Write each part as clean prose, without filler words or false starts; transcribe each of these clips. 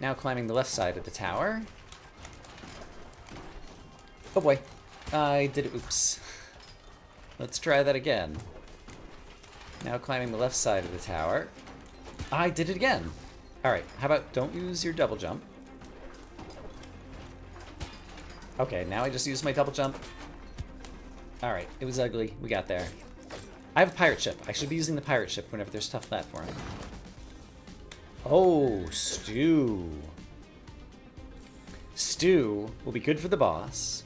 Now climbing the left side of the tower. Oh boy. I did it. Oops. Let's try that again. Now climbing the left side of the tower. I did it again. Alright, how about don't use your double jump. Okay, now I just used my double jump. Alright, it was ugly. We got there. I have a pirate ship. I should be using the pirate ship whenever there's tough platforming. Oh, stew. Stew will be good for the boss.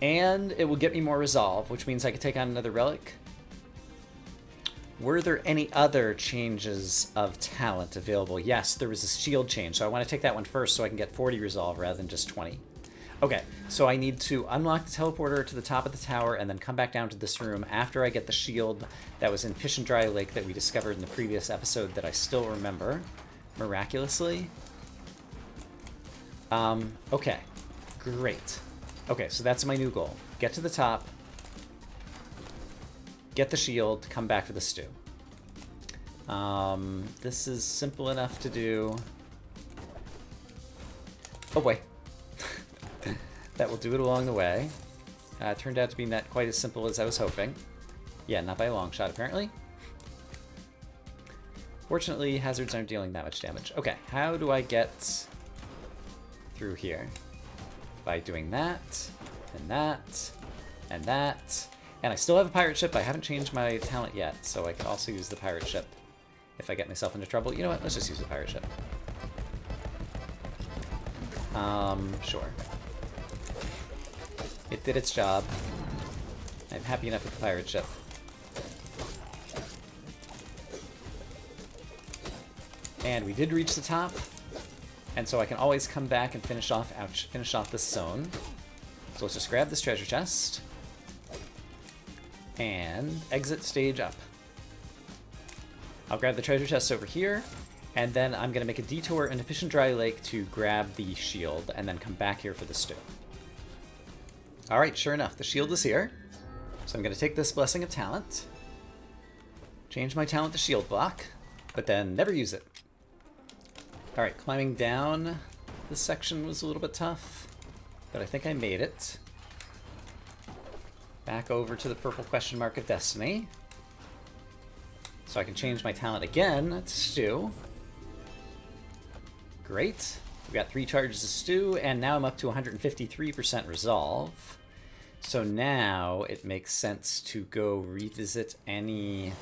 And it will get me more resolve, which means I could take on another relic. Were there any other changes of talent available? Yes, there was a shield change, so I want to take that one first so I can get 40 resolve rather than just 20. Okay, so I need to unlock the teleporter to the top of the tower and then come back down to this room after I get the shield that was in Fish and Dry Lake that we discovered in the previous episode that I still remember, miraculously. Okay, great. Okay, so that's my new goal. Get to the top, get the shield, come back for the stew. This is simple enough to do. Oh boy. That will do it along the way. It turned out to be not quite as simple as I was hoping. Yeah, not by a long shot, apparently. Fortunately, hazards aren't dealing that much damage. Okay, how do I get through here? By doing that, and that, and that. And I still have a pirate ship. I haven't changed my talent yet, so I can also use the pirate ship if I get myself into trouble. You know what? Let's just use the pirate ship. Sure. It did its job. I'm happy enough with the pirate ship. And we did reach the top. And so I can always come back and finish off this zone. So let's just grab this treasure chest. And exit stage up. I'll grab the treasure chest over here. And then I'm going to make a detour into Fish and Dry Lake to grab the shield. And then come back here for the stew. Alright, sure enough, the shield is here. So I'm going to take this Blessing of Talent. Change my talent to shield block. But then never use it. Alright, climbing down this section was a little bit tough, but I think I made it. Back over to the purple question mark of destiny. So I can change my talent again to stew. Great. We got 3 charges of stew, and now I'm up to 153% resolve. So now it makes sense to go revisit any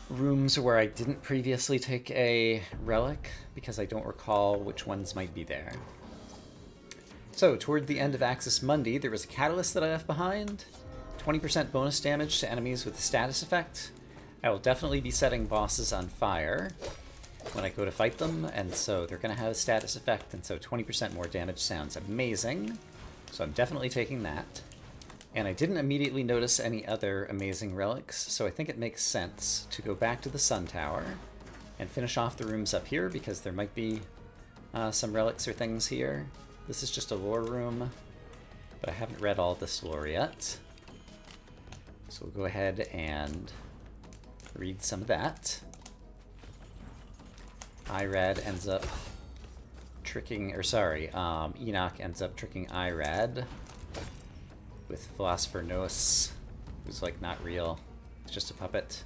rooms where I didn't previously take a relic, because I don't recall which ones might be there. So, toward the end of Axis Mundi, there was a catalyst that I left behind. 20% bonus damage to enemies with a status effect. I will definitely be setting bosses on fire when I go to fight them, and so they're going to have a status effect, and so 20% more damage sounds amazing. So I'm definitely taking that. And I didn't immediately notice any other amazing relics, so I think it makes sense to go back to the Sun Tower and finish off the rooms up here, because there might be some relics or things here. This is just a lore room, but I haven't read all this lore yet. So we'll go ahead and read some of that. Irad ends up tricking, or sorry, Enoch ends up tricking Irad with Philosopher Noos, who's like not real, it's just a puppet.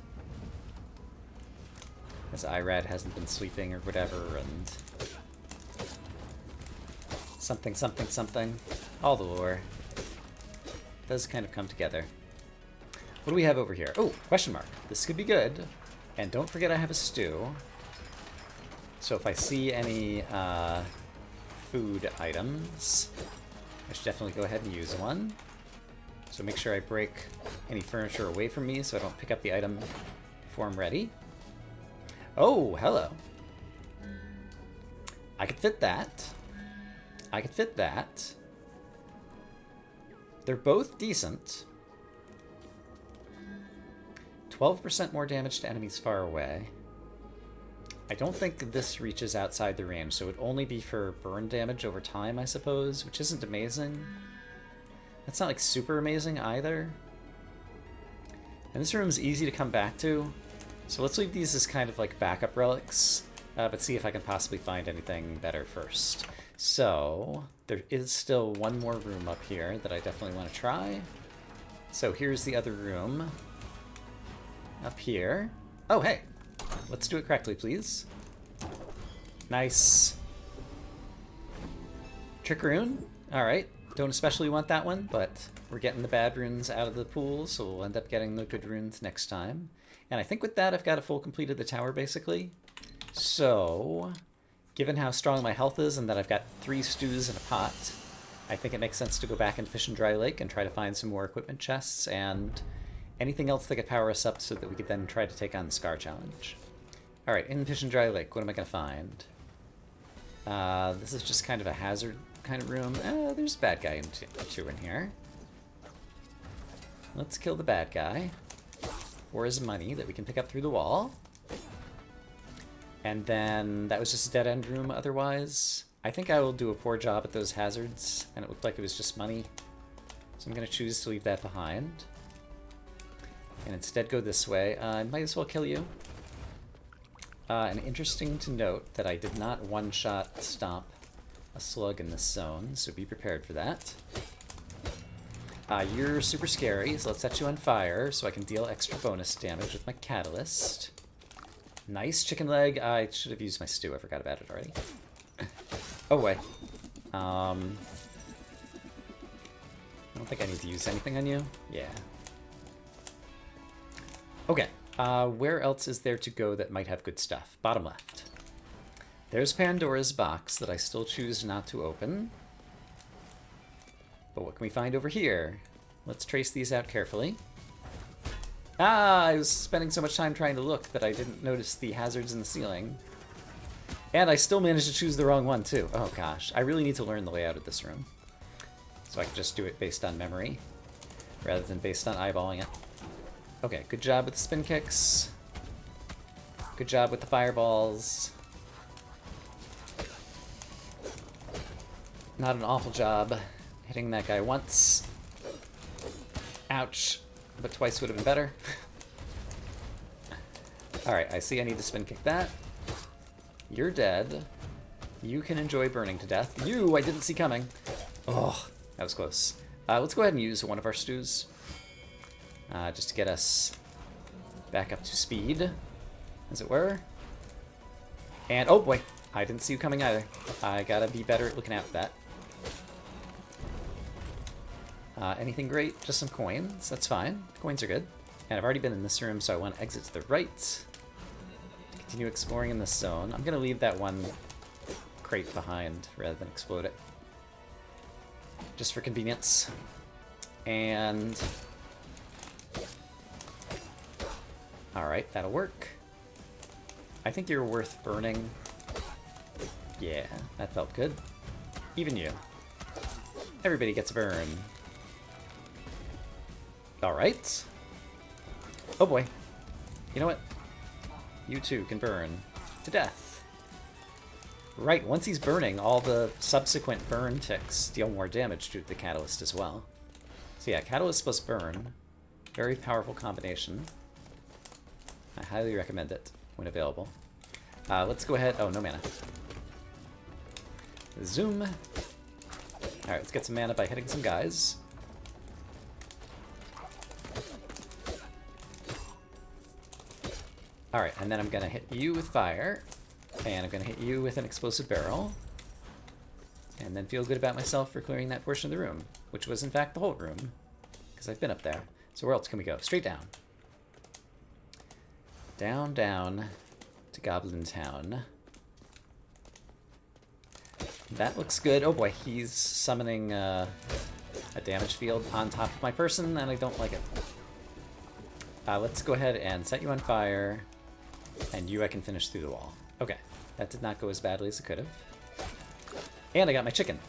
As Irad hasn't been sleeping or whatever, and something, something, something. All the lore does kind of come together. What do we have over here? Oh, question mark. This could be good. And don't forget I have a stew. So if I see any food items, I should definitely go ahead and use one. So make sure I break any furniture away from me so I don't pick up the item before I'm ready. Oh, hello. I could fit that. I could fit that. They're both decent. 12% more damage to enemies far away. I don't think this reaches outside the range, so it would only be for burn damage over time, I suppose, which isn't amazing. That's not like super amazing either. And this room is easy to come back to, so let's leave these as kind of like backup relics. but see if I can possibly find anything better first. So, there is still one more room up here that I definitely want to try. So here's the other room. Up here. Oh, hey! Let's do it correctly, please. Nice. Trick rune? Alright. Don't especially want that one, but we're getting the bad runes out of the pool, so we'll end up getting the good runes next time. And I think with that, I've got a full complete of the tower, basically. So, given how strong my health is and that I've got 3 stews in a pot, I think it makes sense to go back into Fish and Dry Lake and try to find some more equipment chests and anything else that could power us up so that we could then try to take on the Scar Challenge. Alright, in Fish and Dry Lake, what am I going to find? This is just kind of a hazard kind of room. There's a bad guy or two in here. Let's kill the bad guy for his money that we can pick up through the wall. And then that was just a dead-end room otherwise. I think I will do a poor job at those hazards, and it looked like it was just money. So I'm going to choose to leave that behind. And instead go this way. I might as well kill you. And interesting to note that I did not one-shot stomp a slug in this zone, so be prepared for that. You're super scary, so let's set you on fire so I can deal extra bonus damage with my catalyst. Nice chicken leg. I should have used my stew. I forgot about it already. Oh, wait. I don't think I need to use anything on you. Yeah. Okay. Where else is there to go that might have good stuff? Bottom left. There's Pandora's box that I still choose not to open. But what can we find over here? Let's trace these out carefully. I was spending so much time trying to look that I didn't notice the hazards in the ceiling. And I still managed to choose the wrong one, too. Oh, gosh. I really need to learn the layout of this room. So I can just do it based on memory, rather than based on eyeballing it. Okay, good job with the spin kicks. Good job with the fireballs. Not an awful job hitting that guy once. Ouch. But twice would have been better. Alright, I see I need to spin kick that. You're dead. You can enjoy burning to death. You, I didn't see coming. Oh, that was close. Let's go ahead and use one of our stews. Just to get us back up to speed, as it were. And, oh boy, I didn't see you coming either. I gotta be better at looking out for that. Anything great? Just some coins. That's fine. Coins are good. And I've already been in this room, so I want to exit to the right. Continue exploring in this zone. I'm going to leave that one crate behind rather than explode it. Just for convenience. And... alright, that'll work. I think you're worth burning. Yeah, that felt good. Even you. Everybody gets a burn. Alright. Oh boy. You know what? You too can burn to death. Right, once he's burning, all the subsequent burn ticks deal more damage to the catalyst as well. So yeah, catalyst plus burn. Very powerful combination. I highly recommend it when available. Let's go ahead. Oh, no mana. Zoom. Alright, let's get some mana by hitting some guys. Alright, and then I'm going to hit you with fire, and I'm going to hit you with an explosive barrel, and then feel good about myself for clearing that portion of the room, which was in fact the whole room, because I've been up there. So where else can we go? Straight down. Down, down to Goblin Town. That looks good. Oh boy, he's summoning a damage field on top of my person, and I don't like it. Let's go ahead and set you on fire, and you I can finish through the wall. Okay, that did not go as badly as it could have. And I got my chicken.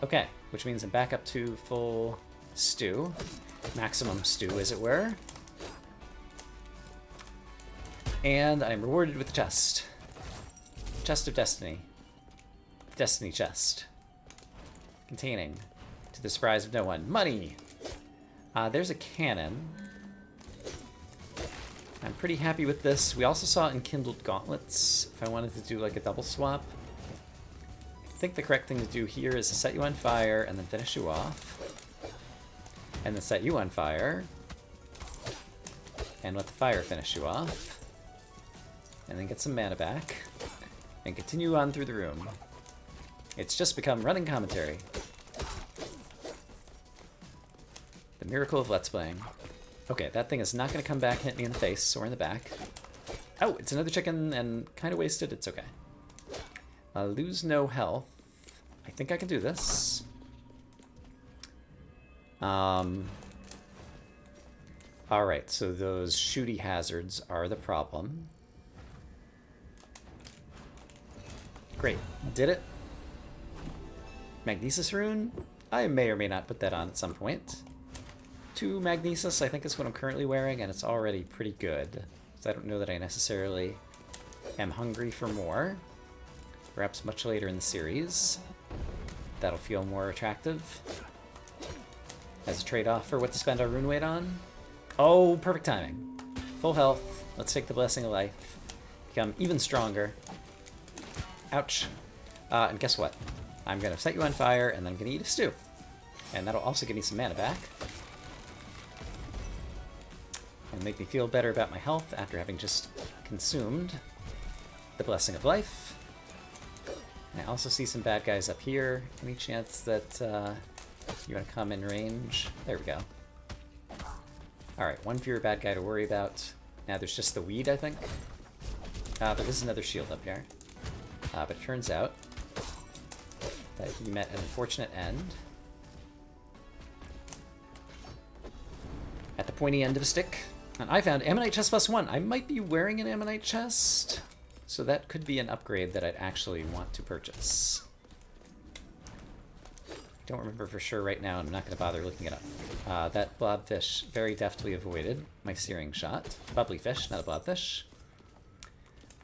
Okay, which means I'm back up to full stew. Maximum stew, as it were. And I'm rewarded with the chest. Chest of Destiny. Destiny chest. Containing, to the surprise of no one, money! There's a cannon. I'm pretty happy with this. We also saw Enkindled Gauntlets, if I wanted to do like a double swap. I think the correct thing to do here is to set you on fire and then finish you off. And then set you on fire. And let the fire finish you off. And then get some mana back. And continue on through the room. It's just become running commentary. The miracle of Let's Playing. Okay, that thing is not going to come back and hit me in the face or in the back. Oh, it's another chicken and kind of wasted. It's okay. Lose no health. I think I can do this. Alright, so those shooty hazards are the problem. Great. Did it. Magnesis rune? I may or may not put that on at some point. 2 Magnesis, I think, is what I'm currently wearing, and it's already pretty good. So I don't know that I necessarily am hungry for more. Perhaps much later in the series. That'll feel more attractive. As a trade-off for what to spend our rune weight on. Oh, perfect timing. Full health. Let's take the Blessing of Life. Become even stronger. Ouch. And guess what? I'm going to set you on fire, and then I'm going to eat a stew. And that'll also give me some mana back. And make me feel better about my health after having just consumed the Blessing of Life. And I also see some bad guys up here. Any chance that you want to come in range? There we go. Alright, one fewer bad guy to worry about. Now there's just the weed, I think. There is another shield up here. But it turns out that he met an unfortunate end. At the pointy end of a stick. And I found Ammonite chest +1. I might be wearing an Ammonite chest, so that could be an upgrade that I'd actually want to purchase. Don't remember for sure right now, and I'm not going to bother looking it up. That blobfish very deftly avoided my searing shot. Bubbly fish, not a blobfish.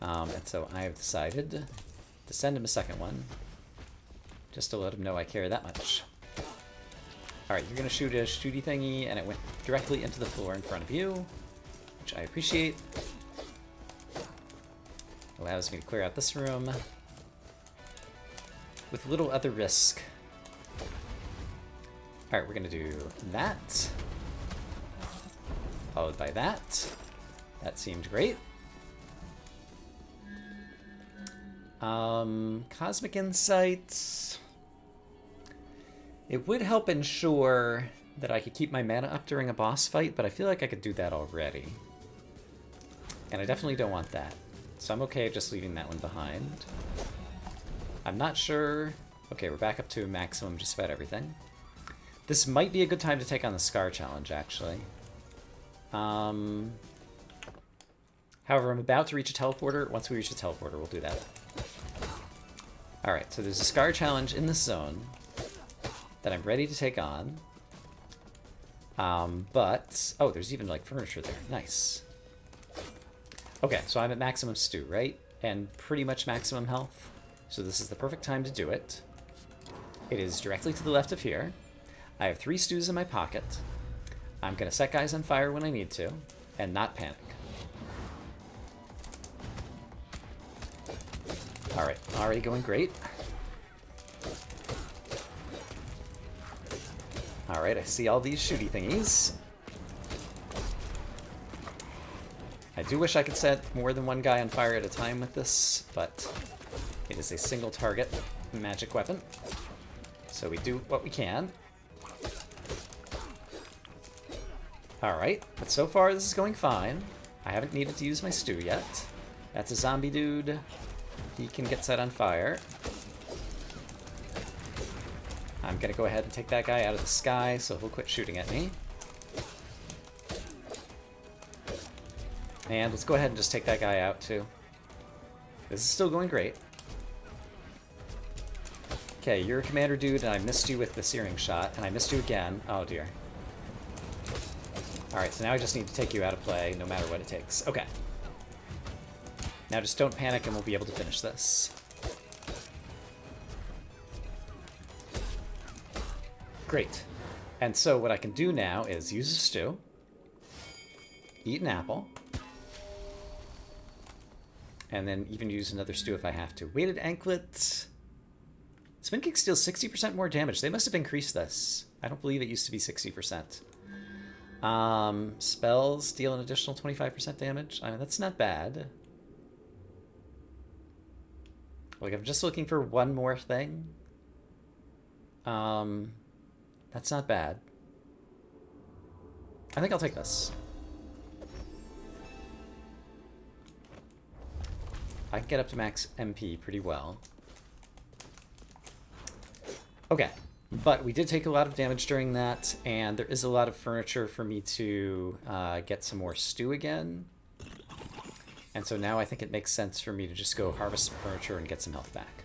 And so I have decided to send him a second one, just to let him know I care that much. Alright, you're going to shoot a shooty thingy, and it went directly into the floor in front of you, which I appreciate. Allows me to clear out this room with little other risk. Alright, we're going to do that, followed by that. That seemed great. Cosmic Insights. It would help ensure that I could keep my mana up during a boss fight, but I feel like I could do that already. And I definitely don't want that. So I'm okay just leaving that one behind. I'm not sure... Okay, we're back up to maximum just about everything. This might be a good time to take on the Scar Challenge, actually. However, I'm about to reach a teleporter. Once we reach the teleporter, we'll do that. Alright, so there's a Scar Challenge in this zone that I'm ready to take on. But... Oh, there's even, like, furniture there. Nice. Okay, so I'm at maximum stew, right? And pretty much maximum health. So this is the perfect time to do it. It is directly to the left of here. I have 3 stews in my pocket. I'm going to set guys on fire when I need to, and not panic. Alright, already going great. Alright, I see all these shooty thingies. I do wish I could set more than one guy on fire at a time with this, but it is a single target magic weapon. So we do what we can. Alright, but so far this is going fine. I haven't needed to use my stew yet. That's a zombie dude. He can get set on fire. I'm gonna go ahead and take that guy out of the sky so he'll quit shooting at me. And let's go ahead and just take that guy out too. This is still going great. Okay, you're a commander dude, and I missed you with the searing shot, and I missed you again. Oh dear. Alright, so now I just need to take you out of play, no matter what it takes. Okay. Now just don't panic and we'll be able to finish this. Great. And so what I can do now is use a stew, eat an apple, And then even use another stew if I have to. Weighted anklet. Spin Kick deals 60% more damage. They must have increased this. I don't believe it used to be 60%. Spells deal an additional 25% damage. I mean, that's not bad. Like, I'm just looking for one more thing. That's not bad. I think I'll take this. I can get up to max MP pretty well. Okay, but we did take a lot of damage during that, and there is a lot of furniture for me to get some more stew again. And so now I think it makes sense for me to just go harvest some furniture and get some health back.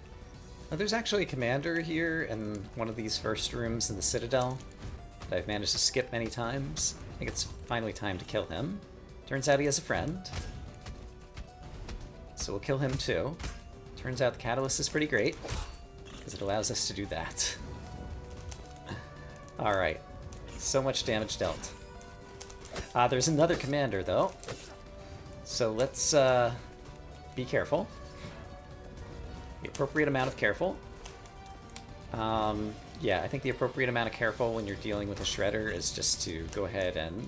Now, there's actually a commander here in one of these first rooms in the Citadel that I've managed to skip many times. I think it's finally time to kill him. Turns out he has a friend. So we'll kill him too. Turns out the catalyst is pretty great, because it allows us to do that. Alright. So much damage dealt. There's another commander, though. So let's be careful. The appropriate amount of careful. Yeah, I think the appropriate amount of careful when you're dealing with a Shredder is just to go ahead and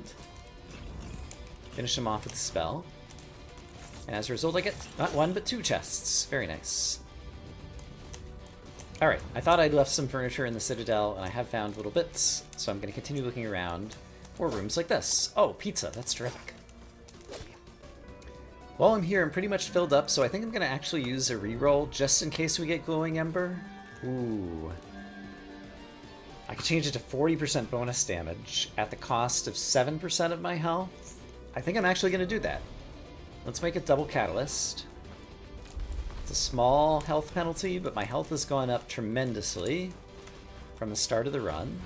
finish him off with a spell. And as a result, I get not one, but 2 chests. Very nice. Alright, I thought I'd left some furniture in the Citadel, and I have found little bits, so I'm going to continue looking around for rooms like this. Oh, pizza. That's terrific. While I'm here, I'm pretty much filled up, so I think I'm going to actually use a reroll just in case we get Glowing Ember. Ooh. I could change it to 40% bonus damage at the cost of 7% of my health. I think I'm actually going to do that. Let's make it double catalyst. It's a small health penalty, but my health has gone up tremendously from the start of the run.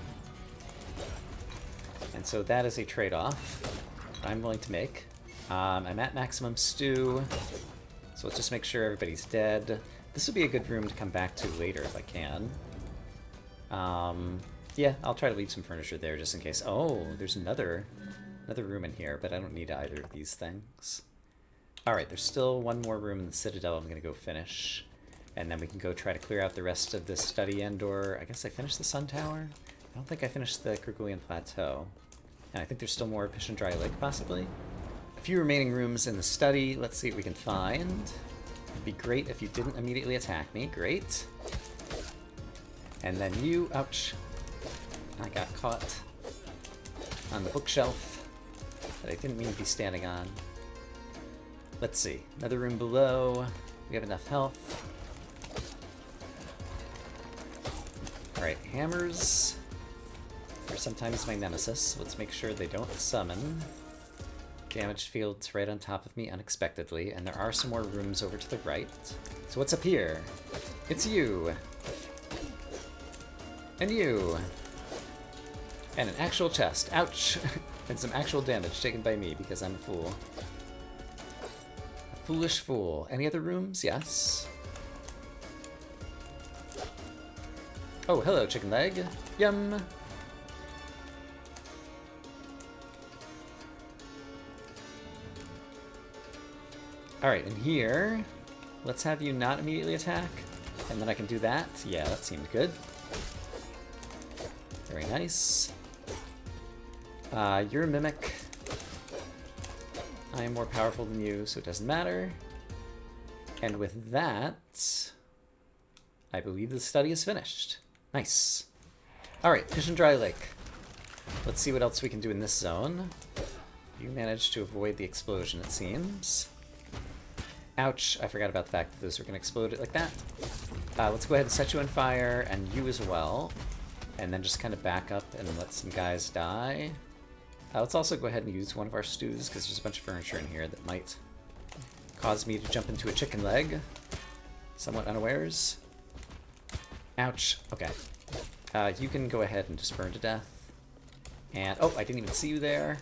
And so that is a trade-off I'm willing to make. I'm at maximum stew, so let's just make sure everybody's dead. This would be a good room to come back to later if I can. Yeah, I'll try to leave some furniture there just in case. Oh, there's another room in here, but I don't need either of these things. Alright, there's still one more room in the Citadel I'm going to go finish. And then we can go try to clear out the rest of this study and/or I guess I finished the Sun Tower? I don't think I finished the Kerguelen Plateau. And I think there's still more Fish and Dry Lake, possibly. A few remaining rooms in the study. Let's see what we can find. It'd be great if you didn't immediately attack me. Great. And then you... Ouch. I got caught on the bookshelf that I didn't mean to be standing on. Let's see. Another room below. We have enough health. Alright, hammers are sometimes my nemesis. Let's make sure they don't summon. Damage fields right on top of me unexpectedly, and there are some more rooms over to the right. So what's up here? It's you! And you! And an actual chest. Ouch! And some actual damage taken by me because I'm a fool. Foolish fool. Any other rooms? Yes. Oh, hello, chicken leg. Yum. Alright, and here, let's have you not immediately attack. And then I can do that. Yeah, that seemed good. Very nice. You're a mimic. I am more powerful than you, so it doesn't matter. And with that, I believe the study is finished. Nice. Alright, Fish and Dry Lake. Let's see what else we can do in this zone. You managed to avoid the explosion, it seems. Ouch, I forgot about the fact that those were going to explode like that. Let's go ahead and set you on fire, and you as well. And then just kind of back up and let some guys die. Let's also go ahead and use one of our stews, because there's a bunch of furniture in here that might cause me to jump into a chicken leg. Somewhat unawares. Ouch. Okay. You can go ahead and just burn to death. And, oh, I didn't even see you there.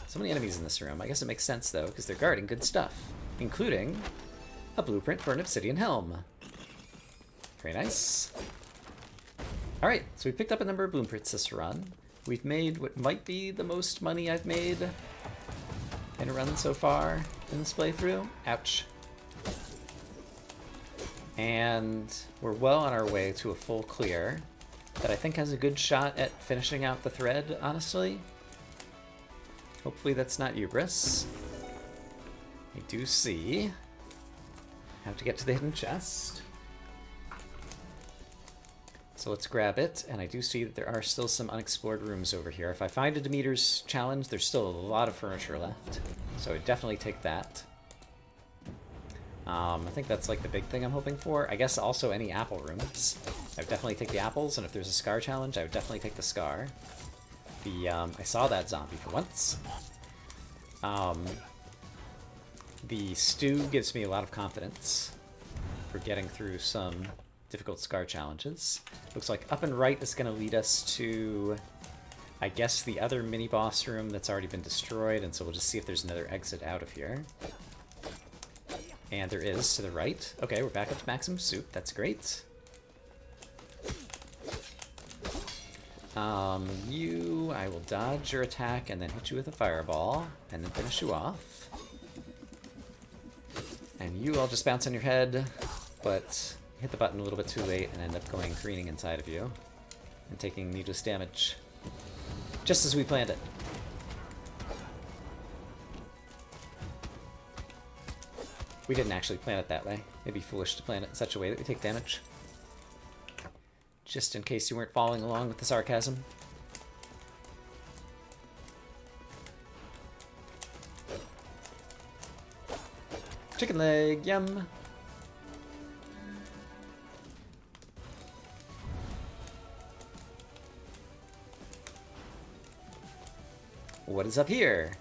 So many enemies in this room. I guess it makes sense, though, because they're guarding good stuff. Including a blueprint for an obsidian helm. Very nice. Alright, so we picked up a number of blueprints this run. We've made what might be the most money I've made in a run so far in this playthrough. Ouch. And we're well on our way to a full clear that I think has a good shot at finishing out the thread, honestly. Hopefully that's not hubris. I do see. Have to get to the hidden chest. So let's grab it, and I do see that there are still some unexplored rooms over here. If I find a Demeter's challenge, there's still a lot of furniture left. So I'd definitely take that. I think that's like the big thing I'm hoping for. I guess also any apple rooms. I would definitely take the apples, and if there's a scar challenge, I would definitely take the scar. I saw that zombie for once. The stew gives me a lot of confidence for getting through some difficult scar challenges. Looks like up and right is going to lead us to, I guess, the other mini-boss room that's already been destroyed, and so we'll just see if there's another exit out of here. And there is to the right. Okay, we're back up to maximum soup. That's great. I will dodge your attack and then hit you with a fireball, and then finish you off. And you, I'll just bounce on your head, but hit the button a little bit too late and end up going careening inside of you and taking needless damage. Just as we planned it. We didn't actually plan it that way. It'd be foolish to plan it in such a way that we take damage. Just in case you weren't following along with the sarcasm. Chicken leg, yum! What is up here?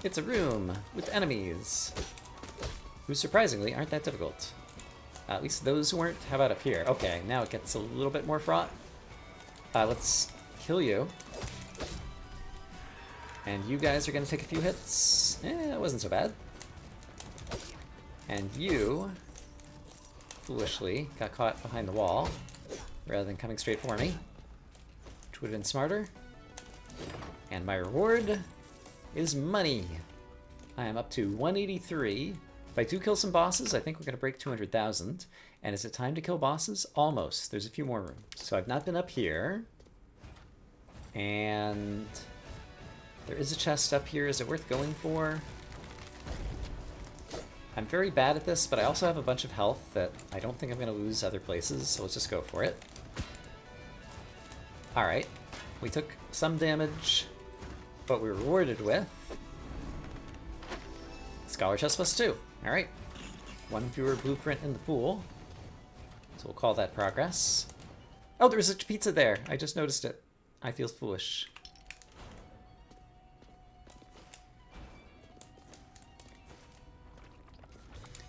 It's a room with enemies, who surprisingly aren't that difficult. At least those who weren't. How about up here? Okay, now it gets a little bit more fraught. Let's kill you. And you guys are going to take a few hits. It wasn't so bad. And you, foolishly, got caught behind the wall, rather than coming straight for me, which would have been smarter. And my reward is money. I am up to 183. If I do kill some bosses, I think we're going to break 200,000. And is it time to kill bosses? Almost. There's a few more rooms. So I've not been up here. And there is a chest up here. Is it worth going for? I'm very bad at this, but I also have a bunch of health that I don't think I'm going to lose other places, so let's just go for it. Alright. We took some damage, but we were rewarded with Scholar Chest +2. Alright. One fewer blueprint in the pool. So we'll call that progress. Oh, there was a pizza there. I just noticed it. I feel foolish.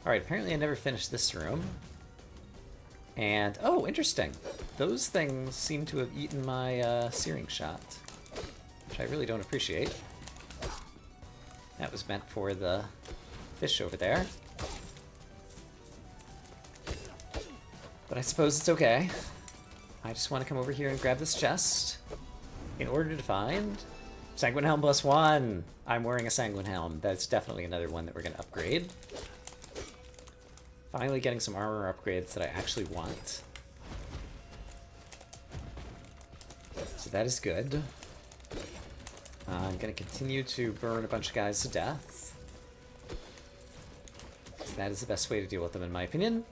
Alright, apparently I never finished this room. And, oh, interesting. Those things seem to have eaten my searing shot, which I really don't appreciate. That was meant for the fish over there. But I suppose it's okay. I just want to come over here and grab this chest in order to find Sanguine Helm +1. I'm wearing a Sanguine Helm. That's definitely another one that we're going to upgrade. Finally getting some armor upgrades that I actually want. So that is good. I'm going to continue to burn a bunch of guys to death. So that is the best way to deal with them, in my opinion.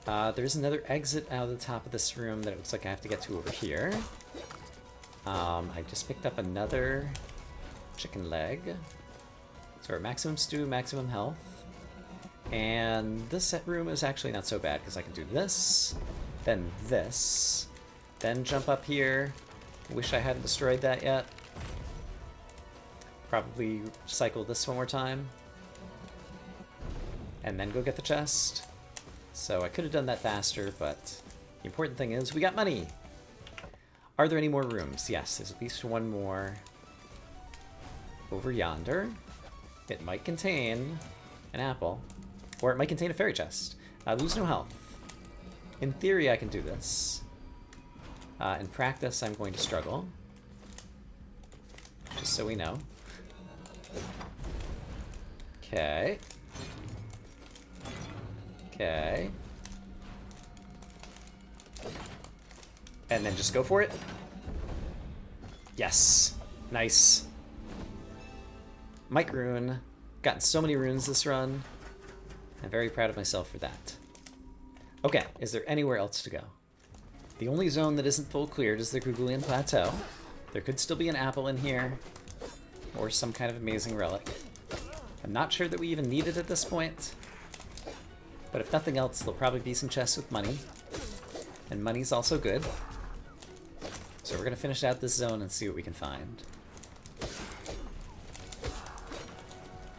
There's another exit out of the top of this room that it looks like I have to get to over here. I just picked up another chicken leg. So we're maximum stew, maximum health. And this room is actually not so bad because I can do this, then jump up here. Wish I hadn't destroyed that yet. Probably cycle this one more time. And then go get the chest. So I could have done that faster, but the important thing is we got money. Are there any more rooms? Yes, there's at least one more over yonder. It might contain an apple. Or it might contain a fairy chest. Lose no health. In theory, I can do this. In practice, I'm going to struggle. Just so we know. Okay. Okay. And then just go for it. Yes. Nice. Mike rune. Gotten so many runes this run. I'm very proud of myself for that. Okay, is there anywhere else to go? The only zone that isn't full cleared is the Grugulian Plateau. There could still be an apple in here, or some kind of amazing relic. I'm not sure that we even need it at this point, but if nothing else, there'll probably be some chests with money, and money's also good. So we're gonna finish out this zone and see what we can find.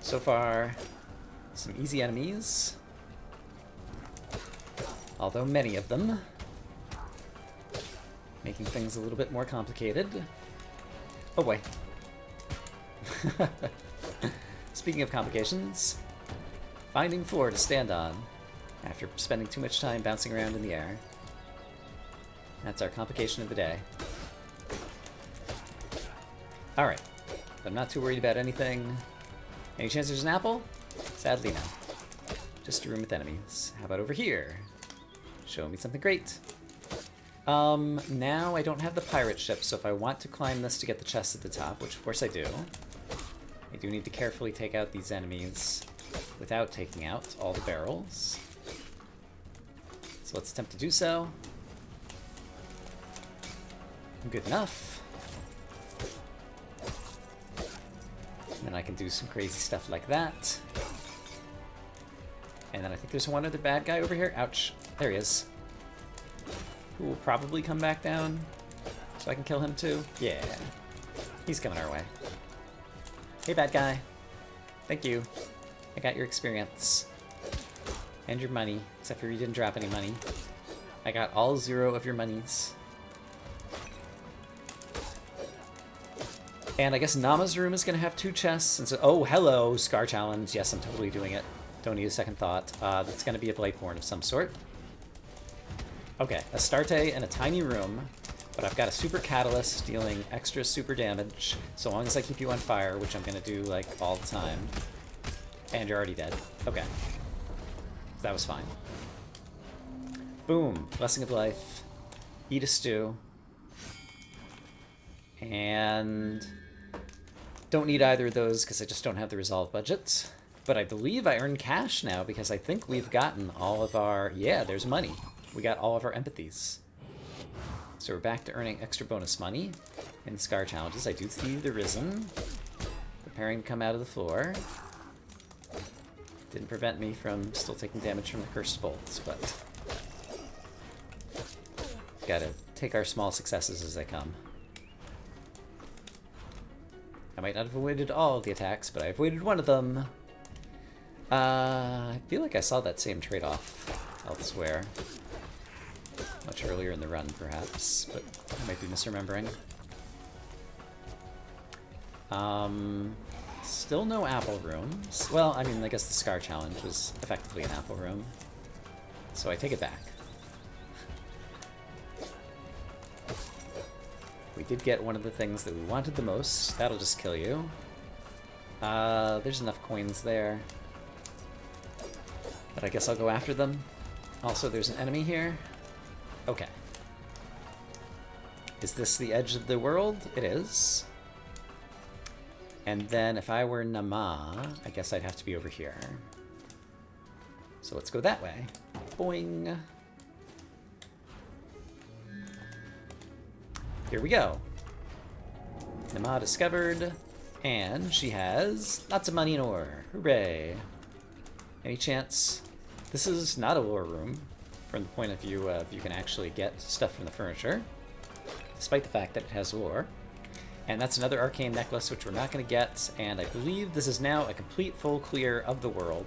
So far, some easy enemies, although many of them, making things a little bit more complicated. Oh boy. Speaking of complications, finding floor to stand on after spending too much time bouncing around in the air. That's our complication of the day. Alright, I'm not too worried about anything. Any chance there's an apple? Sadly, no. Just a room with enemies. How about over here? Show me something great. Now I don't have the pirate ship, so if I want to climb this to get the chest at the top, which of course I do need to carefully take out these enemies without taking out all the barrels. So let's attempt to do so. Good enough. And then I can do some crazy stuff like that. And then I think there's one other bad guy over here. Ouch. There he is. Who will probably come back down. So I can kill him too. Yeah. He's coming our way. Hey, bad guy. Thank you. I got your experience. And your money. Except for you didn't drop any money. I got all 0 of your monies. And I guess Nama's room is going to have 2 chests. And so, oh, hello, Scar Challenge. Yes, I'm totally doing it. Don't need a second thought. That's going to be a Blightborn of some sort. Okay, Astarte and a tiny room, but I've got a super catalyst dealing extra super damage, so long as I keep you on fire, which I'm going to do, like, all the time. And you're already dead. Okay. That was fine. Boom. Blessing of Life. Eat a stew. And don't need either of those because I just don't have the resolve budget. But I believe I earn cash now because I think we've gotten all of our... Yeah, there's money. We got all of our empathies. So we're back to earning extra bonus money in Scar Challenges. I do see the Risen preparing to come out of the floor. Didn't prevent me from still taking damage from the Cursed Bolts, but... Gotta take our small successes as they come. I might not have avoided all of the attacks, but I avoided one of them. I feel like I saw that same trade-off elsewhere. Much earlier in the run, perhaps, but I might be misremembering. Still no apple rooms. Well, I mean, I guess the Scar Challenge was effectively an apple room. So I take it back. We did get one of the things that we wanted the most. That'll just kill you. There's enough coins there. But I guess I'll go after them. Also, there's an enemy here. Okay. Is this the edge of the world? It is. And then if I were Nama, I guess I'd have to be over here. So let's go that way. Boing. Here we go. Nama discovered. And she has lots of money and ore. Hooray. Any chance? This is not a lore room from the point of view of you can actually get stuff from the furniture, despite the fact that it has lore. And that's another arcane necklace, which we're not going to get, and I believe this is now a complete full clear of the world.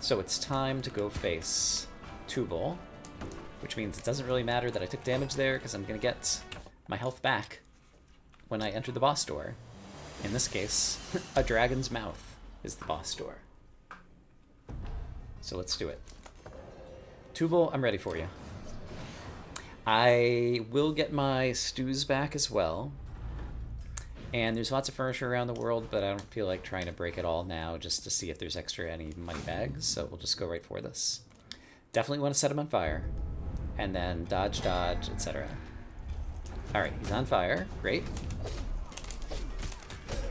So it's time to go face Tubal, which means it doesn't really matter that I took damage there, because I'm going to get my health back when I enter the boss door. In this case, a dragon's mouth is the boss door. So let's do it. Tubal, I'm ready for you. I will get my stews back as well. And there's lots of furniture around the world, but I don't feel like trying to break it all now just to see if there's extra any money bags, so we'll just go right for this. Definitely want to set him on fire. And then dodge, dodge, etc. Alright, he's on fire. Great.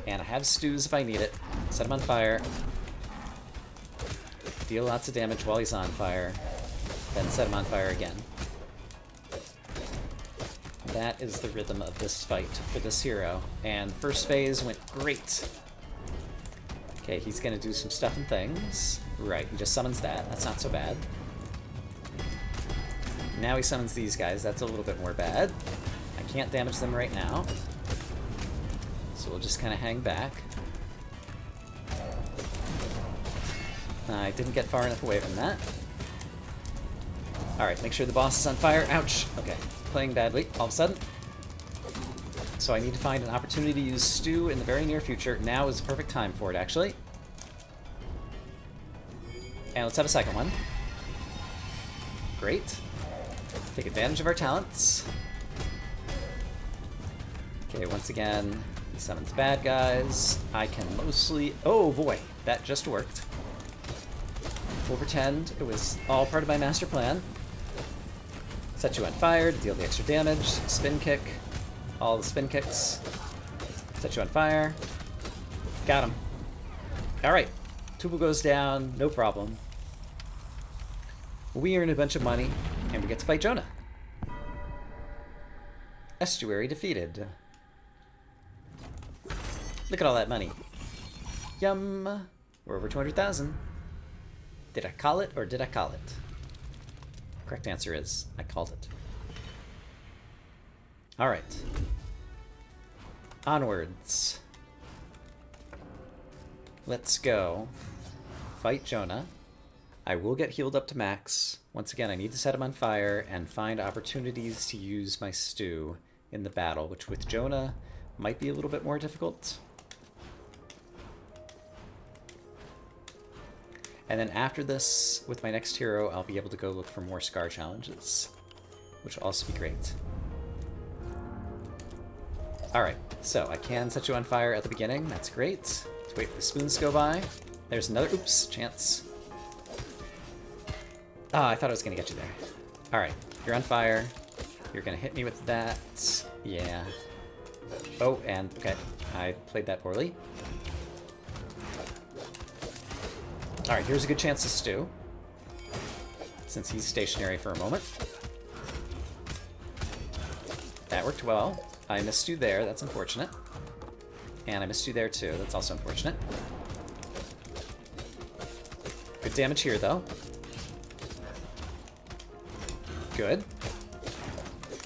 And I have stews if I need it. Set him on fire. Deal lots of damage while he's on fire. Then set him on fire again. That is the rhythm of this fight for this hero. And first phase went great. Okay, he's gonna do some stuff and things. Right, he just summons that. That's not so bad. Now he summons these guys. That's a little bit more bad. I can't damage them right now. So we'll just kind of hang back. I didn't get far enough away from that. Alright, make sure the boss is on fire. Ouch! Okay, playing badly all of a sudden. So I need to find an opportunity to use stew in the very near future. Now is the perfect time for it, actually. And let's have a second one. Great. Take advantage of our talents. Okay, once again, he summons bad guys. I can mostly... Oh boy, that just worked. We'll pretend it was all part of my master plan. Set you on fire to deal the extra damage. Spin kick. All the spin kicks. Set you on fire. Got him. Alright. Tubu goes down. No problem. We earn a bunch of money, and we get to fight Jonah. Estuary defeated. Look at all that money. Yum. We're over 200,000. Did I call it, or did I call it? Correct answer is, I called it. Alright. Onwards. Let's go. Fight Jonah. I will get healed up to max. Once again, I need to set him on fire and find opportunities to use my stew in the battle, which with Jonah might be a little bit more difficult. And then after this, with my next hero, I'll be able to go look for more Scar challenges, which will also be great. Alright, so I can set you on fire at the beginning. That's great. Let's wait for the spoons to go by. There's another, oops, chance. Ah, I thought I was going to get you there. Alright, you're on fire. You're going to hit me with that. Yeah. Oh, and, okay, I played that poorly. Alright, here's a good chance to stew, since he's stationary for a moment. That worked well. I missed you there, that's unfortunate. And I missed you there too, that's also unfortunate. Good damage here, though. Good.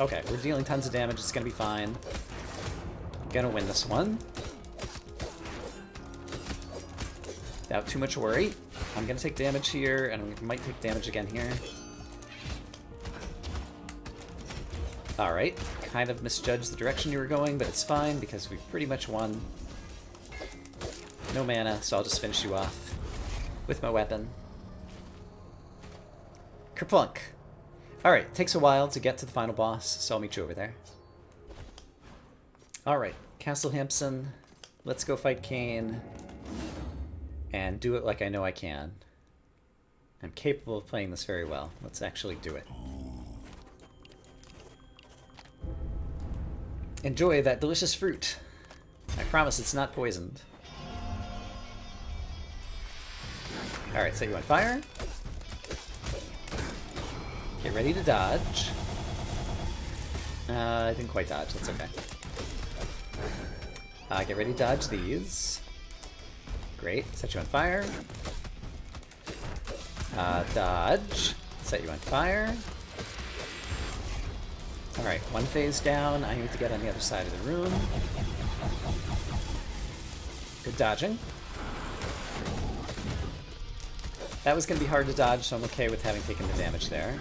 Okay, we're dealing tons of damage, it's gonna be fine. Gonna win this one. Without too much worry. I'm gonna take damage here, and I might take damage again here. Alright, kind of misjudged the direction you were going, but it's fine, because we've pretty much won. No mana, so I'll just finish you off with my weapon. Kerplunk! Alright, takes a while to get to the final boss, so I'll meet you over there. Alright, Castle Hampson, let's go fight Kane. And do it like I know I can. I'm capable of playing this very well. Let's actually do it. Enjoy that delicious fruit. I promise it's not poisoned. Alright, set you on fire. Get ready to dodge. I didn't quite dodge, that's okay. Get ready to dodge these. Great, set you on fire. Dodge, set you on fire. Alright, one phase down. I need to get on the other side of the room. Good dodging. That was going to be hard to dodge, so I'm okay with having taken the damage there.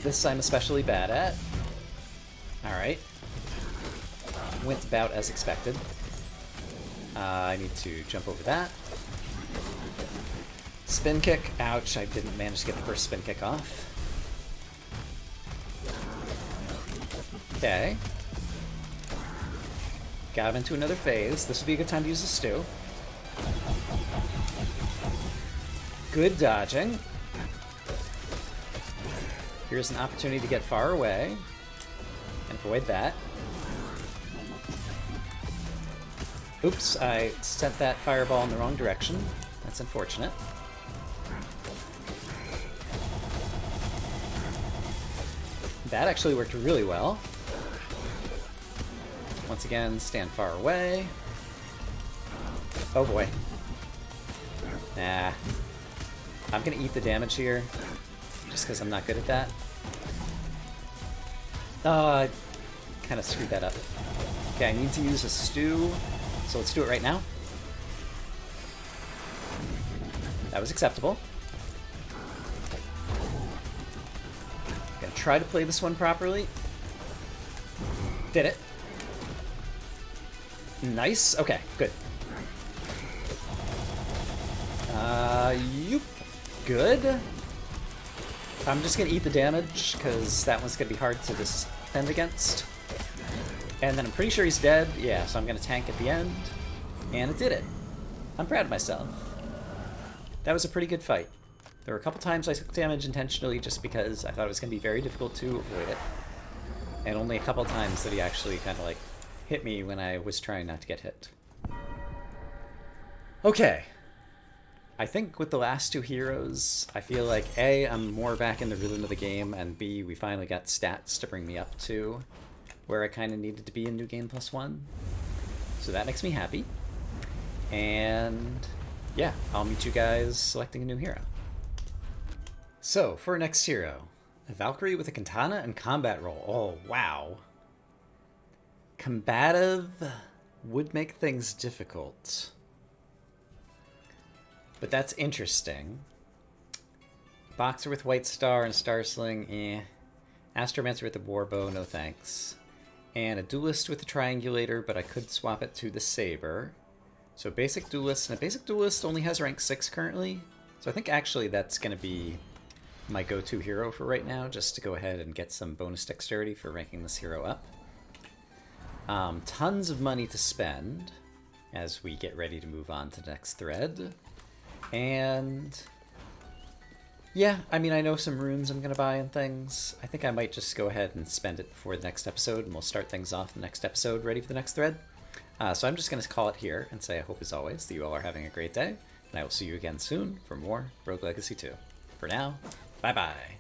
This I'm especially bad at. Alright. Went about as expected. I need to jump over that. Spin kick. Ouch, I didn't manage to get the first spin kick off. Okay. Got him into another phase. This would be a good time to use the stew. Good dodging. Here's an opportunity to get far away and avoid that. Oops, I sent that fireball in the wrong direction. That's unfortunate. That actually worked really well. Once again, stand far away. Oh boy. Nah. I'm gonna eat the damage here, just because I'm not good at that. I kind of screwed that up. Okay, I need to use a stew, so let's do it right now. That was acceptable. Gonna try to play this one properly. Did it. Nice. Okay, good. Yoop. Good. I'm just gonna eat the damage, because that one's gonna be hard to defend against. And then I'm pretty sure he's dead. Yeah, so I'm gonna tank at the end. And it did it. I'm proud of myself. That was a pretty good fight. There were a couple times I took damage intentionally just because I thought it was gonna be very difficult to avoid it. And only a couple times that he actually kind of like hit me when I was trying not to get hit. Okay. I think with the last two heroes, I feel like A, I'm more back in the rhythm of the game, and B, we finally got stats to bring me up to where I kind of needed to be in New Game Plus One. So that makes me happy. And yeah, I'll meet you guys selecting a new hero. So, for our next hero, a Valkyrie with a katana and combat roll. Oh, wow. Combative would make things difficult. But that's interesting. Boxer with White Star and Star Sling, eh. Astromancer with the Warbow, no thanks. And a Duelist with the Triangulator, but I could swap it to the Saber. So basic Duelist, and a basic Duelist only has rank 6 currently. So I think actually that's going to be my go-to hero for right now, just to go ahead and get some bonus dexterity for ranking this hero up. Tons of money to spend as we get ready to move on to the next thread. And yeah, I mean, I know some runes I'm going to buy and things. I think I might just go ahead and spend it before the next episode, and we'll start things off in the next episode ready for the next thread. So I'm just going to call it here and say I hope, as always, that you all are having a great day, and I will see you again soon for more Rogue Legacy 2. For now, bye-bye.